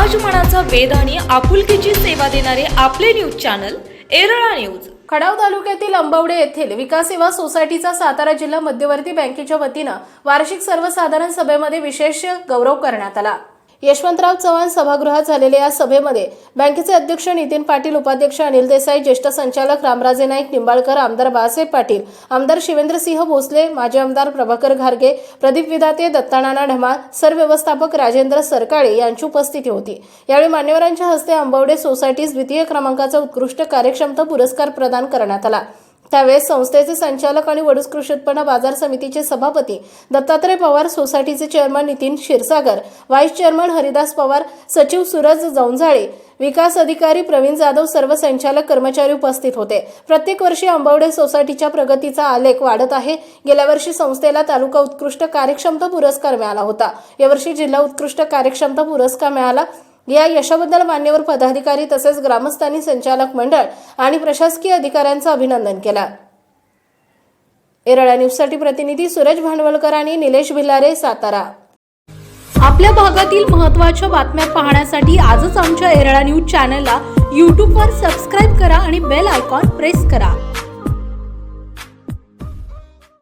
समाजमनाचा वेध आणि आपुलकीची सेवा देणारे आपले न्यूज चॅनल एरळा न्यूज। खडाव तालुक्यातील अंबवडे येथील विकास सेवा सोसायटीचा सातारा जिल्हा मध्यवर्ती बँकेच्या वतीने वार्षिक सर्वसाधारण सभेमध्ये विशेष गौरव करण्यात आला। यशवंतराव चव्हाण सभागृहात झालेल्या या सभेमध्ये बँकेचे अध्यक्ष नितीन पाटील, उपाध्यक्ष अनिल देसाई, ज्येष्ठ संचालक रामराजे नाईक निंबाळकर, आमदार बाळासाहेब पाटील, आमदार शिवेंद्रसिंह भोसले, माजी आमदार प्रभाकर घारगे, प्रदीप विधाते, दत्तानाना ढमाळ, सरव्यवस्थापक राजेंद्र सरकाळे यांची उपस्थिती होती। यावेळी मान्यवरांच्या हस्ते अंबवडे सोसायटीस द्वितीय क्रमांकाचा उत्कृष्ट कार्यक्षमता पुरस्कार प्रदान करण्यात आला। त्यावेळेस संस्थेचे संचालक आणि वडूज कृषी उत्पन्न बाजार समितीचे सभापती दत्तात्रय पवार, सोसायटीचे chairman Nitin Kshirsagar, vice chairman Haridas Pawar, सचिव सूरज जौंजाळे, विकास अधिकारी प्रवीण जाधव, सर्व संचालक कर्मचारी उपस्थित होते। प्रत्येक वर्षी अंबवडे सोसायटीच्या प्रगतीचा आलेख वाढत आहे। गेल्या वर्षी संस्थेला तालुका उत्कृष्ट कार्यक्षमता पुरस्कार मिळाला होता। यावर्षी जिल्हा उत्कृष्ट कार्यक्षमता पुरस्कार मिळाला। या यशाबद्दल मान्यवर पदाधिकारी तसेच ग्रामस्थांनी संचालक मंडळ आणि प्रशासकीय अधिकाऱ्यांचं अभिनंदन केलं। एरळा न्यूजसाठी प्रतिनिधी सूरज भांडवलकर आणि निलेश भिलारे, सातारा। आपल्या भागातील महत्त्वाच्या बातम्या पाहण्यासाठी आजच आमच्या एरळा न्यूज चॅनलला YouTube वर सबस्क्राइब करा आणि बेल आयकॉन प्रेस करा।